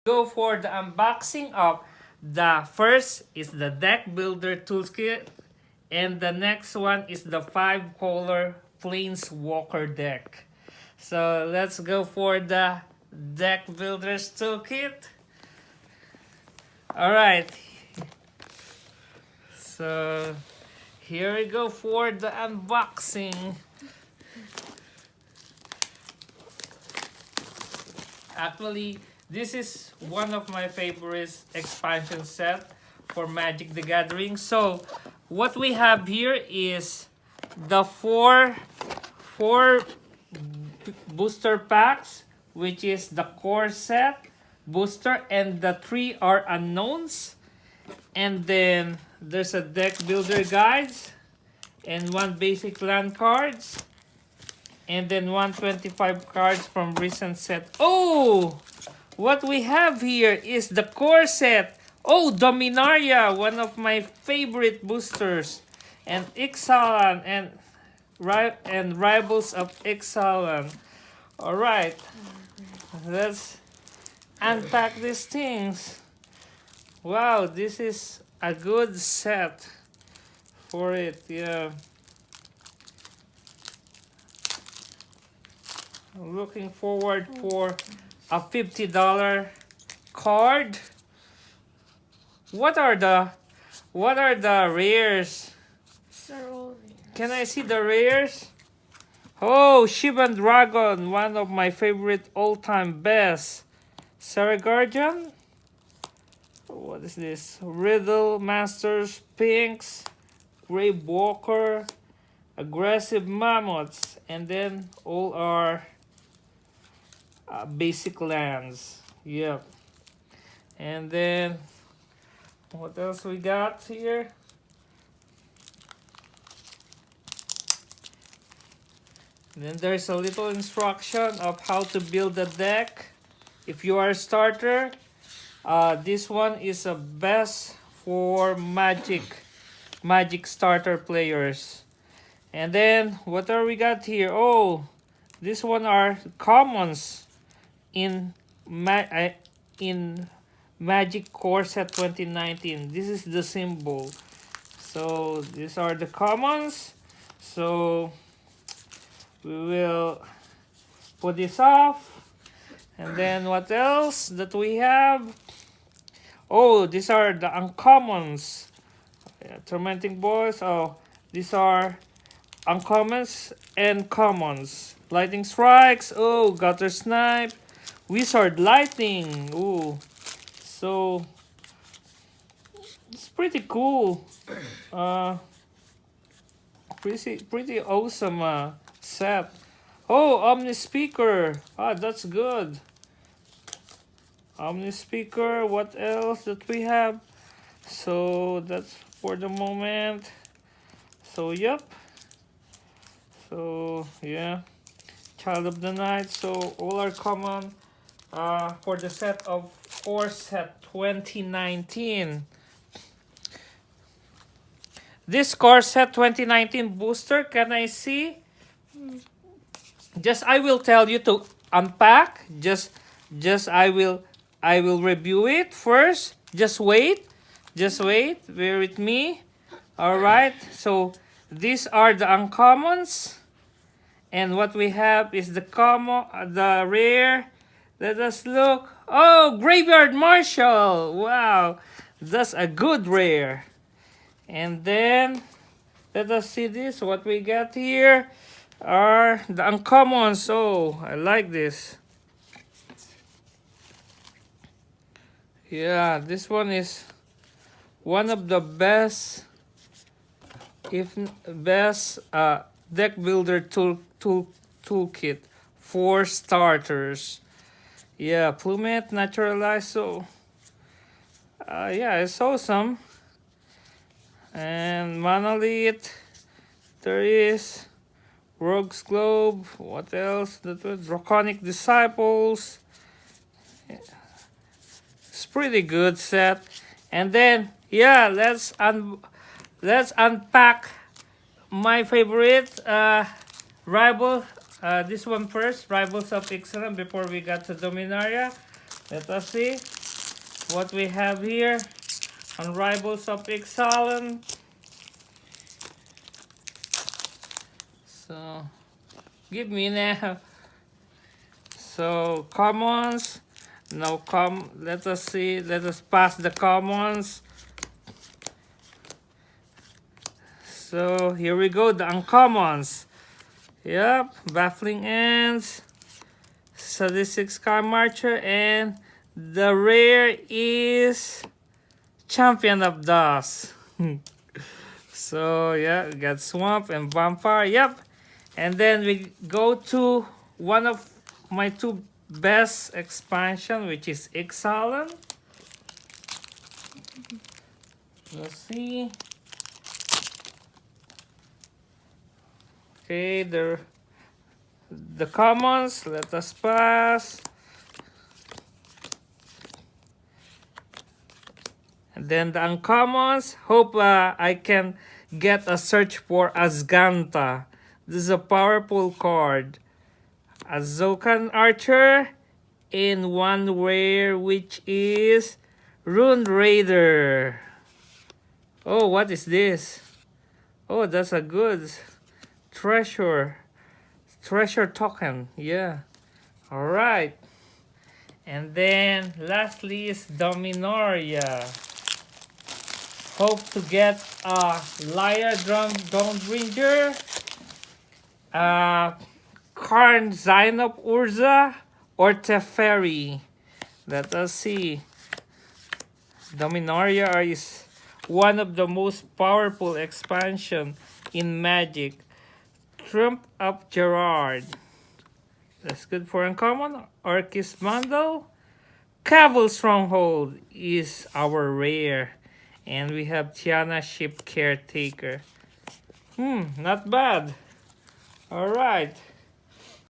Go for the unboxing of the first is the deck builder toolkit, and the next one is the 5-color planeswalker deck. So let's go for the deck builders toolkit. All right, so here we go for the unboxing. Actually, this is one of my favorite expansion set for Magic the Gathering. So what we have here is the four booster packs, which is the core set, booster, and the 3 are unknowns. And then there's a deck builder guides and 1 basic land cards. And then 125 cards from recent set. Oh! What we have here is the core set. Oh, Dominaria, one of my favorite boosters. And Ixalan and Rivals of Ixalan. Alright. Let's unpack these things. Wow, this is a good set for it, yeah. Looking forward for a $50 card. What are the rares? Can I see the rares? Oh, Shivan Dragon, one of my favorite all-time best. Sarah Guardian. What is this? Riddle Masters, Pinks, Grave Walker, Aggressive Mammoths, and then all are basic lands. Yep. And then what else we got here? Then there's a little instruction of how to build a deck. If you are a starter, this one is a best for Magic starter players. And then what are we got here? Oh, this one are commons in Magic Core Set 2019. This is the symbol. So these are the commons. So we will put this off. And then what else that we have? Oh, these are the uncommons. Tormenting Boys. Oh, these are uncommons and commons. Lightning Strikes. Oh, Gutter Snipe. Wizard Lightning. Ooh. So it's pretty cool. Pretty awesome set. Oh, Omni Speaker. Ah, that's good. Omni Speaker. What else that we have? So that's for the moment. So yep. So yeah, Child of the Night. So all are common for the set of Core Set 2019. This Core Set 2019 booster, can I see? Just I will tell you to unpack. Just I will review it first. Just wait. Bear with me. All right. So these are the uncommons. And what we have is the rare. Let us look. Oh, Graveyard Marshal. Wow. That's a good rare. And then, let us see this. What we got here are the uncommons. Oh, I like this. Yeah, this one is one of the best, if best deck builder toolkit for starters. Yeah, Plummet, Naturalize. So yeah, it's awesome. And Monolith. There is Rogue's Globe. What else? That was Draconic Disciples. It's pretty good set. And then yeah, let's unpack my favorite rival. This one first, Rivals of Ixalan, before we got to Dominaria. Let us see. what we have here on Rivals of Ixalan. So, give me now. So, commons. Now, let us see. Let us pass the commons. So, here we go. The uncommons. Yep. Baffling Ends. Sadistic Sky Marcher. And the rare is Champion of Dust. So, yeah. We got Swamp and Vampire. Yep. And then we go to one of my two best expansion, which is Ixalan. Let's see. Okay, the commons, let us pass. And then the uncommons, hope I can get a search for Azganta. This is a powerful card. Azokan Archer in one rare, which is Rune Raider. Oh, what is this? Oh, that's a good treasure token. Yeah. All right. And then lastly is Dominaria. Hope to get a Liar Dawnbringer, Karn Zainab Urza, or Teferi. Let us see. Dominaria is one of the most powerful expansion in Magic. Trump up Gerard. That's good for uncommon. Orcus Mandal. Caval Stronghold is our rare. And we have Tiana Ship Caretaker. Not bad. Alright.